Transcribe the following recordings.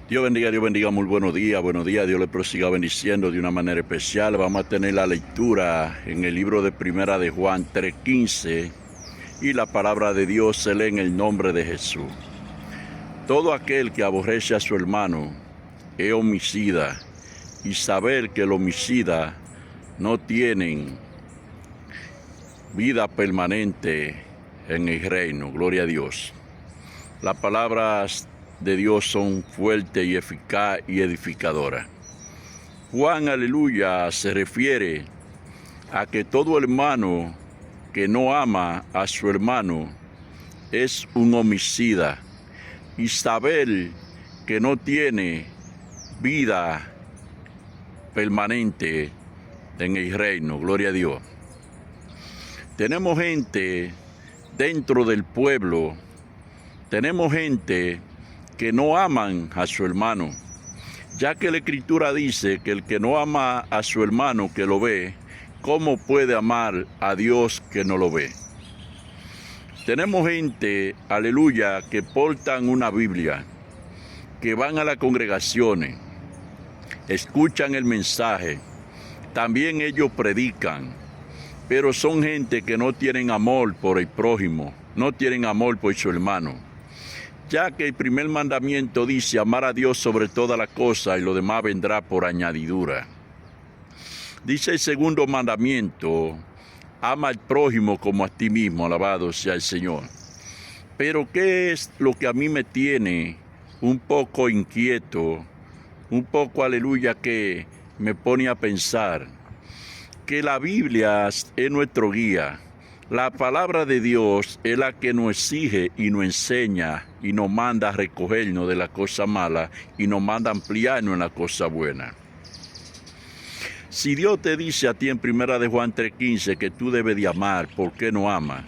Dios bendiga, muy buenos días, Dios le prosiga bendiciendo de una manera especial. Vamos a tener la lectura en el libro de Primera de Juan 3:15 y la palabra de Dios se lee en el nombre de Jesús. Todo aquel que aborrece a su hermano es homicida, y saber que el homicida no tienen vida permanente en el reino. Gloria a Dios. Las palabras de Dios son fuertes y eficaz y edificadoras. Juan, aleluya, se refiere a que todo hermano que no ama a su hermano es un homicida, y saber que no tiene vida permanente en el reino. Gloria a Dios. Tenemos gente dentro del pueblo, tenemos gente que no aman a su hermano, ya que la Escritura dice que el que no ama a su hermano que lo ve, ¿cómo puede amar a Dios que no lo ve? Tenemos gente, aleluya, que portan una Biblia, que van a las congregaciones, escuchan el mensaje, también ellos predican, pero son gente que no tienen amor por el prójimo, no tienen amor por su hermano. Ya que el primer mandamiento dice amar a Dios sobre todas las cosas y lo demás vendrá por añadidura. Dice el segundo mandamiento, ama al prójimo como a ti mismo, alabado sea el Señor. Pero ¿qué es lo que a mí me tiene un poco inquieto, un poco, aleluya, que me pone a pensar? Que la Biblia es nuestro guía. La palabra de Dios es la que nos exige y nos enseña y nos manda a recogernos de la cosa mala y nos manda a ampliarnos en la cosa buena. Si Dios te dice a ti en Primera de Juan 3:15 que tú debes de amar, ¿por qué no amas?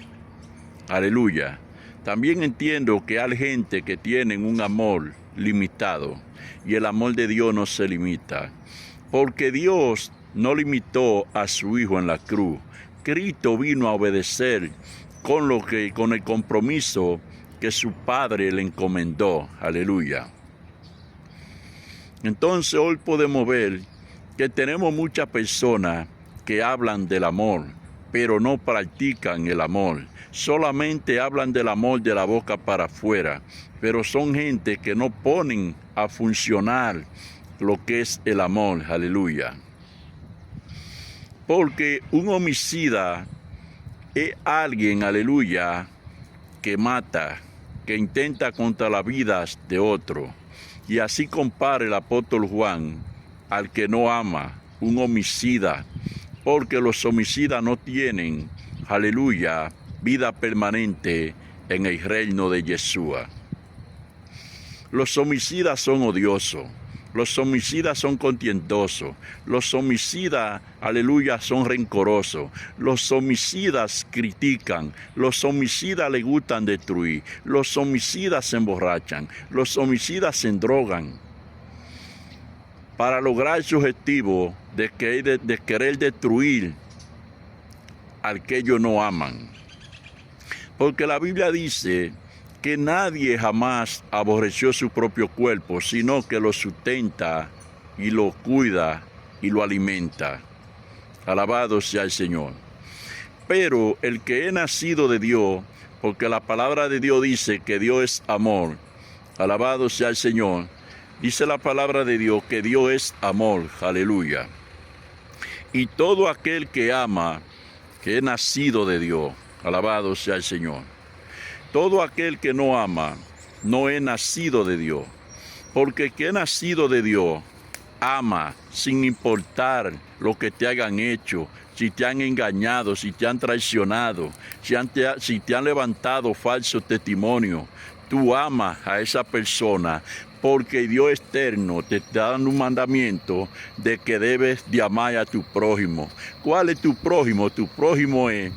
Aleluya. También entiendo que hay gente que tiene un amor limitado y el amor de Dios no se limita, porque Dios no limitó a su Hijo en la cruz. Cristo vino a obedecer con el compromiso que su Padre le encomendó. Aleluya. Entonces hoy podemos ver que tenemos muchas personas que hablan del amor, pero no practican el amor. Solamente hablan del amor de la boca para afuera, pero son gente que no ponen a funcionar lo que es el amor. Aleluya. Porque un homicida es alguien, aleluya, que mata, que intenta contra las vidas de otro. Y así compara el apóstol Juan al que no ama, un homicida, porque los homicidas no tienen, aleluya, vida permanente en el reino de Yeshua. Los homicidas son odiosos. Los homicidas son contiendosos. Los homicidas, aleluya, son rencorosos. Los homicidas critican. Los homicidas les gustan destruir. Los homicidas se emborrachan. Los homicidas se endrogan para lograr su objetivo de querer destruir al que ellos no aman. Porque la Biblia dice que nadie jamás aborreció su propio cuerpo, sino que lo sustenta y lo cuida y lo alimenta. Alabado sea el Señor. Pero el que es nacido de Dios, porque la palabra de Dios dice que Dios es amor, alabado sea el Señor, dice la palabra de Dios que Dios es amor, aleluya. Y todo aquel que ama, que es nacido de Dios, alabado sea el Señor. Todo aquel que no ama, no es nacido de Dios. Porque el que es nacido de Dios, ama sin importar lo que te hayan hecho, si te han engañado, si te han traicionado, si te han levantado falso testimonio. Tú amas a esa persona porque Dios eterno te está dando un mandamiento de que debes de amar a tu prójimo. ¿Cuál es tu prójimo? Tu prójimo es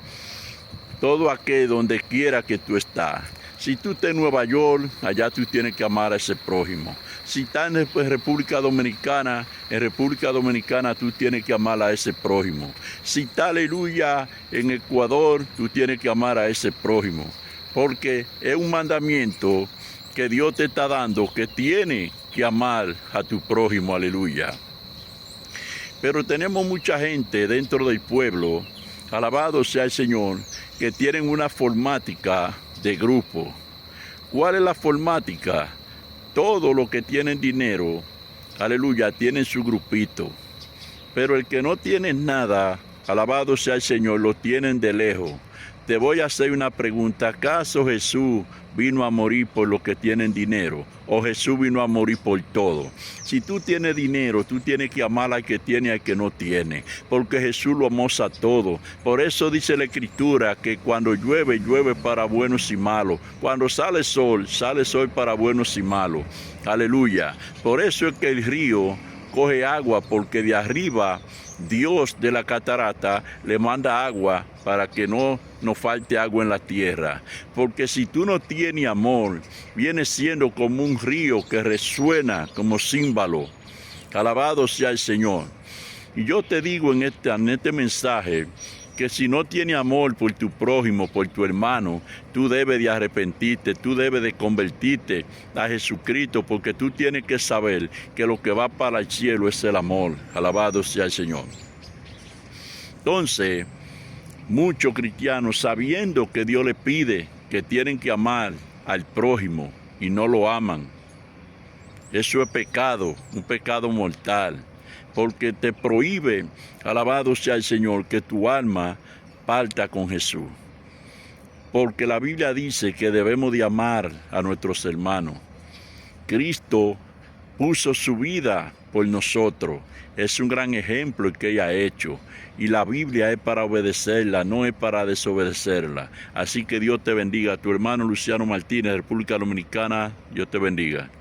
todo aquel donde quiera que tú estás. Si tú estás en Nueva York, allá tú tienes que amar a ese prójimo. Si estás en República Dominicana, en República Dominicana tú tienes que amar a ese prójimo. Si estás, aleluya, en Ecuador, tú tienes que amar a ese prójimo. Porque es un mandamiento que Dios te está dando, que tiene que amar a tu prójimo, aleluya. Pero tenemos mucha gente dentro del pueblo, alabado sea el Señor, que tienen una formática de grupo. ¿Cuál es la formática? Todo lo que tienen dinero, aleluya, tienen su grupito. Pero el que no tiene nada, alabado sea el Señor, lo tienen de lejos. Te voy a hacer una pregunta. ¿Acaso Jesús vino a morir por los que tienen dinero? ¿O Jesús vino a morir por todo? Si tú tienes dinero, tú tienes que amar al que tiene y al que no tiene. Porque Jesús lo amó a todo. Por eso dice la Escritura que cuando llueve, llueve para buenos y malos. Cuando sale sol para buenos y malos. Aleluya. Por eso es que el río coge agua, porque de arriba Dios de la catarata le manda agua para que no nos falte agua en la tierra. Porque si tú no tienes amor, viene siendo como un río que resuena como címbalo. Alabado sea el Señor. Y yo te digo en este mensaje que si no tienes amor por tu prójimo, por tu hermano, tú debes de arrepentirte, tú debes de convertirte a Jesucristo, porque tú tienes que saber que lo que va para el cielo es el amor. Alabado sea el Señor. Entonces, muchos cristianos, sabiendo que Dios les pide que tienen que amar al prójimo y no lo aman, eso es pecado, un pecado mortal. Porque te prohíbe, alabado sea el Señor, que tu alma parta con Jesús. Porque la Biblia dice que debemos de amar a nuestros hermanos. Cristo puso su vida por nosotros. Es un gran ejemplo el que ella ha hecho. Y la Biblia es para obedecerla, no es para desobedecerla. Así que Dios te bendiga. Tu hermano Luciano Martínez, República Dominicana, Dios te bendiga.